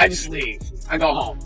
I just leave. I go home.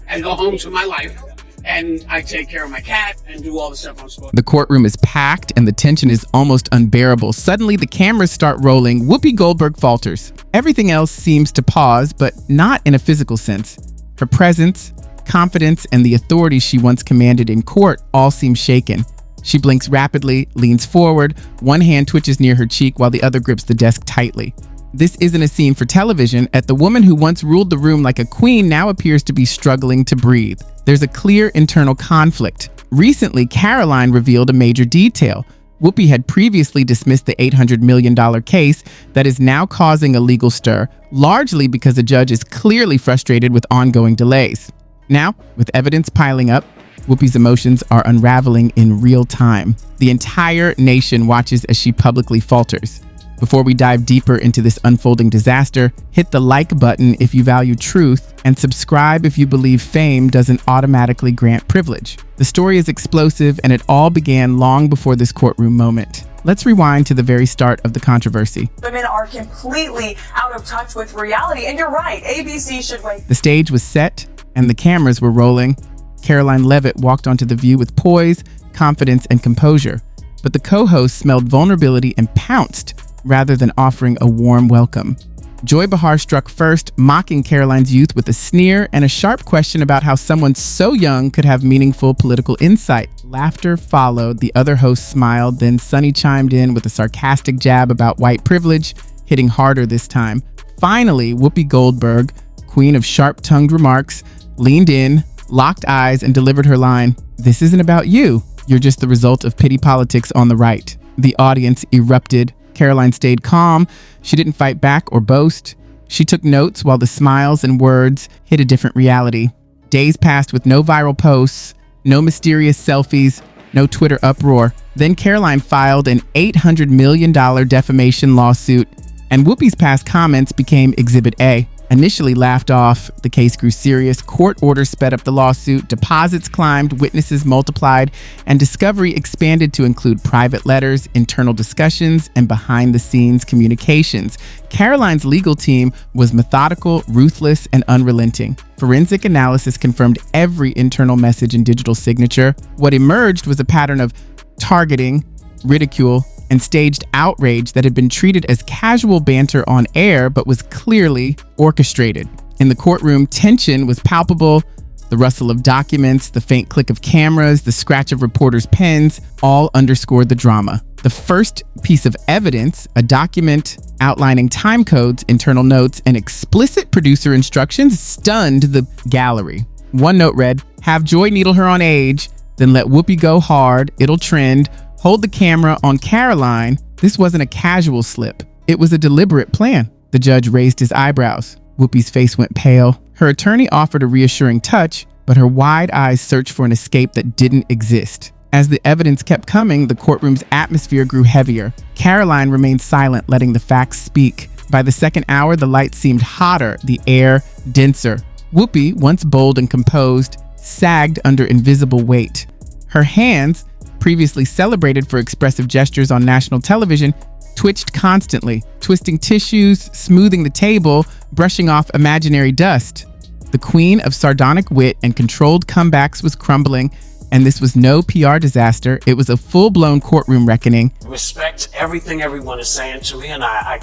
I go home to my life, and I take care of my cat and do all the stuff I'm supposed to. The courtroom is packed and the tension is almost unbearable. Suddenly, the cameras start rolling. Whoopi Goldberg falters. Everything else seems to pause, but not in a physical sense. Her presence, confidence, and the authority she once commanded in court all seem shaken. She blinks rapidly, leans forward, one hand twitches near her cheek while the other grips the desk tightly. This isn't a scene for television, as the woman who once ruled the room like a queen now appears to be struggling to breathe. There's a clear internal conflict. Recently, Karoline revealed a major detail. Whoopi had previously dismissed the $800 million case that is now causing a legal stir, largely because the judge is clearly frustrated with ongoing delays. Now, with evidence piling up, Whoopi's emotions are unraveling in real time. The entire nation watches as she publicly falters. Before we dive deeper into this unfolding disaster, hit the like button if you value truth and subscribe if you believe fame doesn't automatically grant privilege. The story is explosive and it all began long before this courtroom moment. Let's rewind to the very start of the controversy. Women are completely out of touch with reality, and you're right, ABC should wait. The stage was set and the cameras were rolling. Karoline Leavitt walked onto the View with poise, confidence, and composure. But the co-host smelled vulnerability and pounced, rather than offering a warm welcome. Joy Behar struck first, mocking Karoline's youth with a sneer and a sharp question about how someone so young could have meaningful political insight. Laughter followed, the other host smiled, then Sunny chimed in with a sarcastic jab about white privilege, hitting harder this time. Finally, Whoopi Goldberg, queen of sharp-tongued remarks, leaned in, locked eyes, and delivered her line, "This isn't about you. You're just the result of petty politics on the right." The audience erupted. Karoline stayed calm. She didn't fight back or boast. She took notes while the smiles and words hit a different reality. Days passed with no viral posts, no mysterious selfies, no Twitter uproar. Then Karoline filed an $800 million defamation lawsuit, and Whoopi's past comments became Exhibit A. Initially laughed off, the case grew serious. Court orders sped up the lawsuit, deposits climbed, witnesses multiplied, and discovery expanded to include private letters, internal discussions, and behind-the-scenes communications. Karoline's legal team was methodical, ruthless, and unrelenting. Forensic analysis confirmed every internal message and digital signature. What emerged was a pattern of targeting, ridicule, and staged outrage that had been treated as casual banter on air but was clearly orchestrated. In the courtroom, tension was palpable. The rustle of documents, the faint click of cameras, the scratch of reporters' pens all underscored the drama. The first piece of evidence, a document outlining time codes, internal notes, and explicit producer instructions, stunned the gallery. One note read, "Have Joy needle her on age, then let Whoopi go hard, it'll trend. Hold the camera on Karoline." This wasn't a casual slip. It was a deliberate plan. The judge raised his eyebrows. Whoopi's face went pale. Her attorney offered a reassuring touch, but her wide eyes searched for an escape that didn't exist. As the evidence kept coming, the courtroom's atmosphere grew heavier. Karoline remained silent, letting the facts speak. By the second hour, the lights seemed hotter, the air denser. Whoopi, once bold and composed, sagged under invisible weight. Her hands, previously celebrated for expressive gestures on national television, twitched constantly, twisting tissues, smoothing the table, brushing off imaginary dust. The queen of sardonic wit and controlled comebacks was crumbling, and this was no PR disaster. It was a full-blown courtroom reckoning. Respect everything everyone is saying to me, and I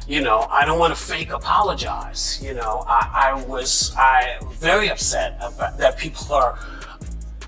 don't want to fake apologize. I was very upset about that people are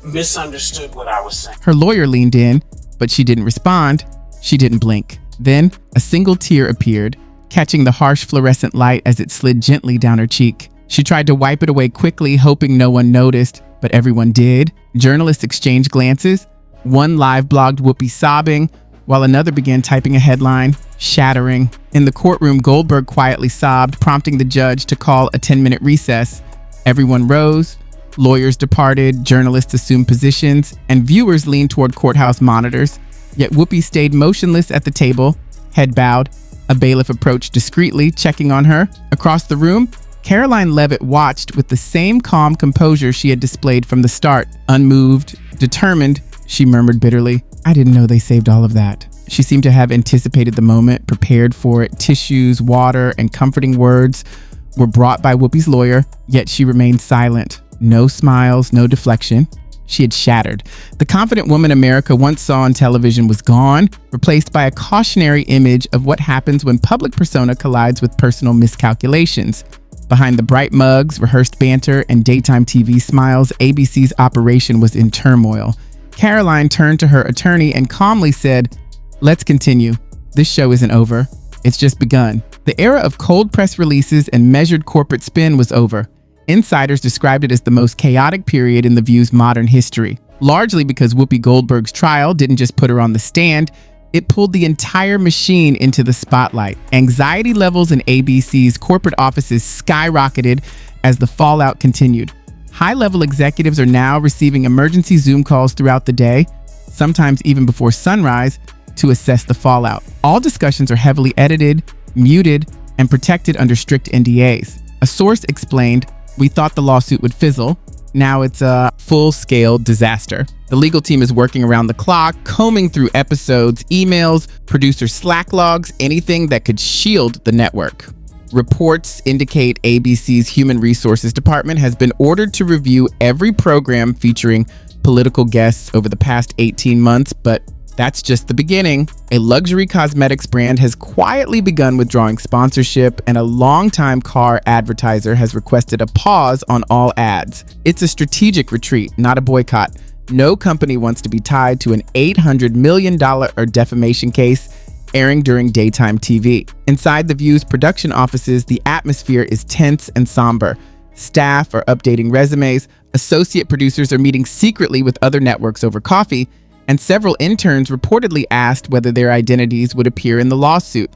misunderstood what I was saying. Her lawyer leaned in, but she didn't respond. She didn't blink. Then a single tear appeared, catching the harsh fluorescent light as it slid gently down her cheek. She tried to wipe it away quickly, hoping no one noticed, but everyone did. Journalists exchanged glances. One live blogged Whoopi sobbing, while another began typing a headline, shattering. In the courtroom, Goldberg quietly sobbed, prompting the judge to call a 10-minute recess. Everyone rose. Lawyers departed, journalists assumed positions, and viewers leaned toward courthouse monitors. Yet Whoopi stayed motionless at the table, head bowed. A bailiff approached discreetly, checking on her. Across the room, Karoline Leavitt watched with the same calm composure she had displayed from the start. Unmoved, determined, she murmured bitterly, "I didn't know they saved all of that." She seemed to have anticipated the moment, prepared for it, tissues, water, and comforting words. were brought by Whoopi's lawyer, yet she remained silent. No smiles, no deflection. She had shattered. The confident woman America once saw on television was gone, replaced by a cautionary image of what happens when public persona collides with personal miscalculations. Behind the bright mugs, rehearsed banter, and daytime TV smiles, ABC's operation was in turmoil. Karoline turned to her attorney and calmly said, "Let's continue. This show isn't over. It's just begun." The era of cold press releases and measured corporate spin was over. Insiders described it as the most chaotic period in The View's modern history, largely because Whoopi Goldberg's trial didn't just put her on the stand, it pulled the entire machine into the spotlight. Anxiety levels in ABC's corporate offices skyrocketed as the fallout continued. High-level executives are now receiving emergency Zoom calls throughout the day, sometimes even before sunrise, to assess the fallout. All discussions are heavily edited, muted, and protected under strict NDAs. A source explained, "We thought the lawsuit would fizzle. Now it's a full-scale disaster." The legal team is working around the clock, combing through episodes, emails, producer Slack logs, anything that could shield the network. Reports indicate ABC's Human Resources Department has been ordered to review every program featuring political guests over the past 18 months, but that's just the beginning. A luxury cosmetics brand has quietly begun withdrawing sponsorship, and a longtime car advertiser has requested a pause on all ads. It's a strategic retreat, not a boycott. No company wants to be tied to an $800 million defamation case airing during daytime TV. Inside The View's production offices, the atmosphere is tense and somber. Staff are updating resumes, associate producers are meeting secretly with other networks over coffee, and several interns reportedly asked whether their identities would appear in the lawsuit.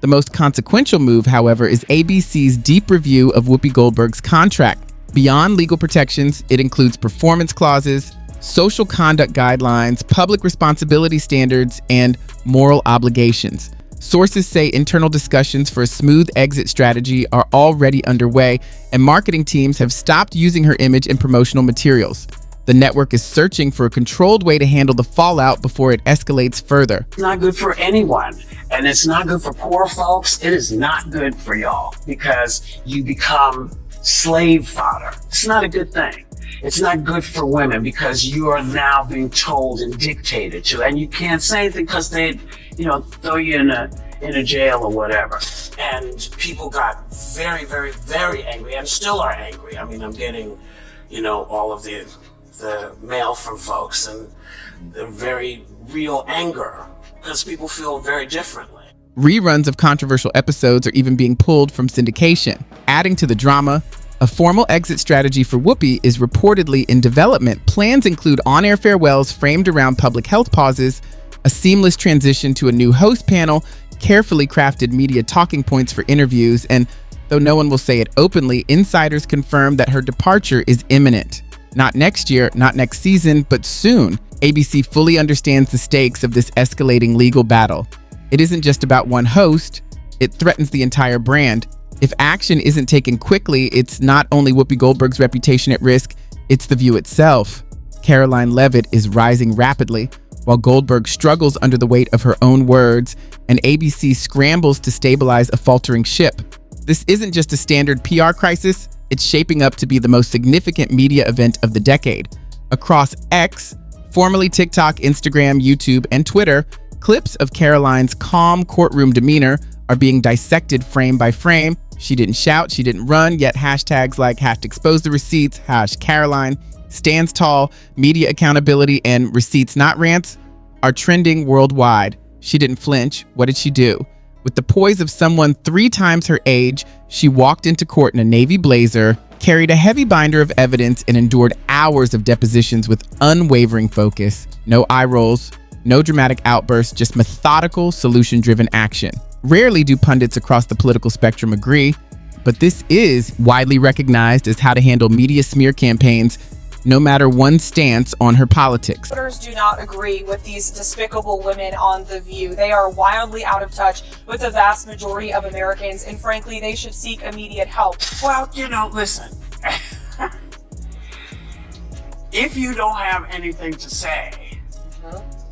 The most consequential move, however, is ABC's deep review of Whoopi Goldberg's contract. Beyond legal protections, it includes performance clauses, social conduct guidelines, public responsibility standards, and moral obligations. Sources say internal discussions for a smooth exit strategy are already underway, and marketing teams have stopped using her image in promotional materials. The network is searching for a controlled way to handle the fallout before it escalates further. It's not good for anyone, and it's not good for poor folks. It is not good for y'all because you become slave fodder. It's not a good thing. It's not good for women because you are now being told and dictated to, and you can't say anything because they, throw you in a jail or whatever. And people got very, very, very angry, and still are angry. I mean, I'm getting, all of the mail from folks, and the very real anger because people feel very differently. Reruns of controversial episodes are even being pulled from syndication. Adding to the drama, a formal exit strategy for Whoopi is reportedly in development. Plans include on-air farewells framed around public health pauses, a seamless transition to a new host panel, carefully crafted media talking points for interviews, and though no one will say it openly, insiders confirm that her departure is imminent. Not next year, not next season, but soon. ABC fully understands the stakes of this escalating legal battle. It isn't just about one host, it threatens the entire brand. If action isn't taken quickly, it's not only Whoopi Goldberg's reputation at risk, it's The View itself. Karoline Leavitt is rising rapidly, while Goldberg struggles under the weight of her own words, and ABC scrambles to stabilize a faltering ship. This isn't just a standard PR crisis, it's shaping up to be the most significant media event of the decade. Across X, formerly TikTok, Instagram, YouTube, and Twitter, clips of Karoline's calm courtroom demeanor are being dissected frame by frame. She didn't shout, she didn't run, yet hashtags like #ExposeTheReceipts, #Karoline, stands tall, media accountability, and receipts not rants are trending worldwide. She didn't flinch. What did she do? With the poise of someone 3 times her age, she walked into court in a navy blazer, carried a heavy binder of evidence, and endured hours of depositions with unwavering focus. No eye rolls, no dramatic outbursts, just methodical, solution-driven action. Rarely do pundits across the political spectrum agree, but this is widely recognized as how to handle media smear campaigns, no matter one's stance on her politics. Voters do not agree with these despicable women on The View. They are wildly out of touch with the vast majority of Americans, and frankly, they should seek immediate help. Well, listen. If you don't have anything to say,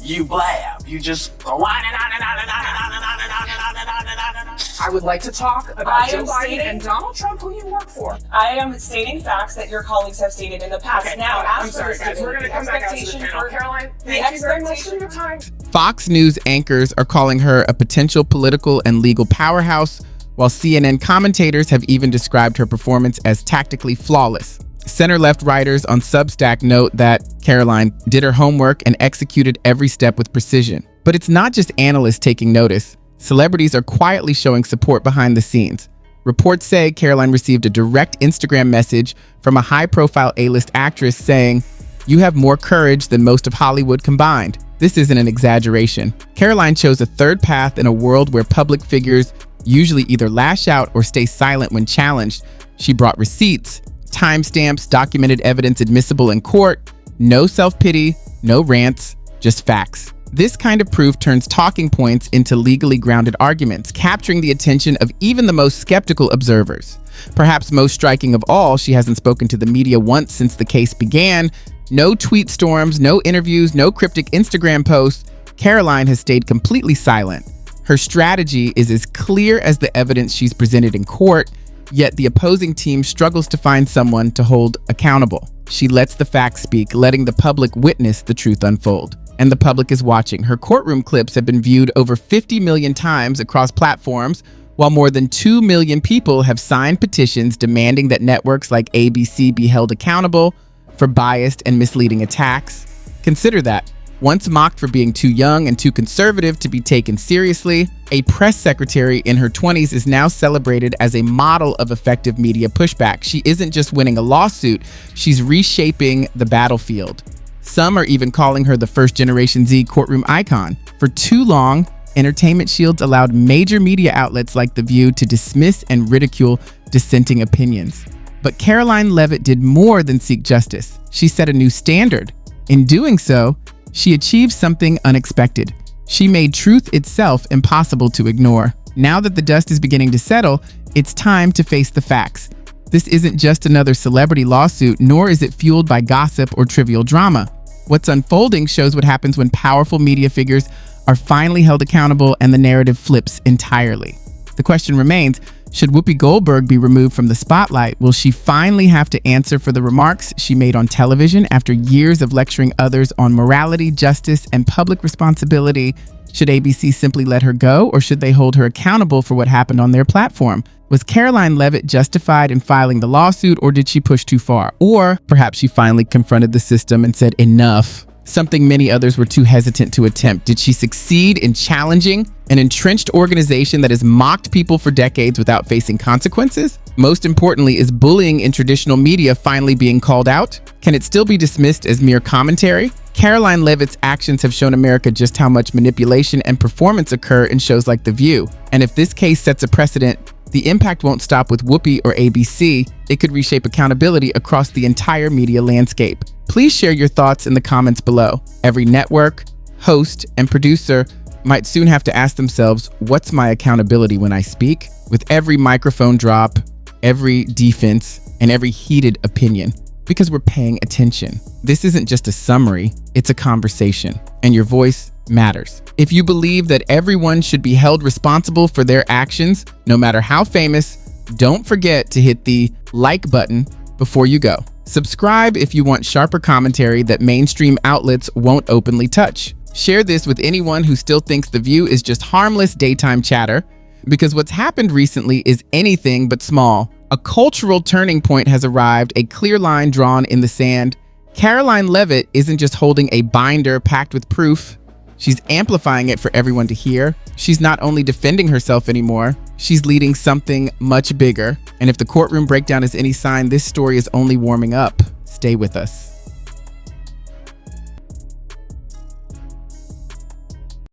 you blab. You just go on and on and on and on and on and on and on and on and on and on and on. I would like to talk about Joe Biden and Donald Trump, who you work for. I am stating facts that your colleagues have stated in the past. Okay, now, I'm as sorry, for guys. We're going to come back out to the panel. Caroline, thank you very much for your time. Fox News anchors are calling her a potential political and legal powerhouse, while CNN commentators have even described her performance as tactically flawless. Center-left writers on Substack note that Karoline did her homework and executed every step with precision. But it's not just analysts taking notice. Celebrities are quietly showing support behind the scenes. Reports say Karoline received a direct Instagram message from a high-profile A-list actress saying, "You have more courage than most of Hollywood combined." This isn't an exaggeration. Karoline chose a third path in a world where public figures usually either lash out or stay silent when challenged. She brought receipts, timestamps, documented evidence admissible in court, no self-pity, no rants, just facts. This kind of proof turns talking points into legally grounded arguments, capturing the attention of even the most skeptical observers. Perhaps most striking of all, she hasn't spoken to the media once since the case began. No tweet storms, no interviews, no cryptic Instagram posts. Karoline has stayed completely silent. Her strategy is as clear as the evidence she's presented in court, yet the opposing team struggles to find someone to hold accountable. She lets the facts speak, letting the public witness the truth unfold. And the public is watching. Her courtroom clips have been viewed over 50 million times across platforms, while more than 2 million people have signed petitions demanding that networks like ABC be held accountable for biased and misleading attacks. Consider that. Once mocked for being too young and too conservative to be taken seriously, a press secretary in her 20s is now celebrated as a model of effective media pushback. She isn't just winning a lawsuit, she's reshaping the battlefield. Some are even calling her the first Generation Z courtroom icon. For too long, entertainment shields allowed major media outlets like The View to dismiss and ridicule dissenting opinions. But Karoline Leavitt did more than seek justice. She set a new standard. In doing so, she achieved something unexpected. She made truth itself impossible to ignore. Now that the dust is beginning to settle, it's time to face the facts. This isn't just another celebrity lawsuit, nor is it fueled by gossip or trivial drama. What's unfolding shows what happens when powerful media figures are finally held accountable and the narrative flips entirely. The question remains, should Whoopi Goldberg be removed from the spotlight? Will she finally have to answer for the remarks she made on television after years of lecturing others on morality, justice, and public responsibility? Should ABC simply let her go, or should they hold her accountable for what happened on their platform? Was Karoline Leavitt justified in filing the lawsuit, or did she push too far? Or perhaps she finally confronted the system and said enough, something many others were too hesitant to attempt. Did she succeed in challenging an entrenched organization that has mocked people for decades without facing consequences? Most importantly, is bullying in traditional media finally being called out? Can it still be dismissed as mere commentary? Karoline Leavitt's actions have shown America just how much manipulation and performance occur in shows like The View. And if this case sets a precedent, the impact won't stop with Whoopi or ABC. It could reshape accountability across the entire media landscape. Please share your thoughts in the comments below. Every network, host, and producer might soon have to ask themselves, what's my accountability when I speak? With every microphone drop, every defense, and every heated opinion. Because we're paying attention. This isn't just a summary, it's a conversation. And your voice matters. If you believe that everyone should be held responsible for their actions, no matter how famous, don't forget to hit the like button before you go. Subscribe if you want sharper commentary that mainstream outlets won't openly touch. Share this with anyone who still thinks The View is just harmless daytime chatter, because what's happened recently is anything but small. A cultural turning point has arrived, a clear line drawn in the sand. Karoline Leavitt isn't just holding a binder packed with proof, she's amplifying it for everyone to hear. She's not only defending herself anymore, she's leading something much bigger. And if the courtroom breakdown is any sign, this story is only warming up. Stay with us.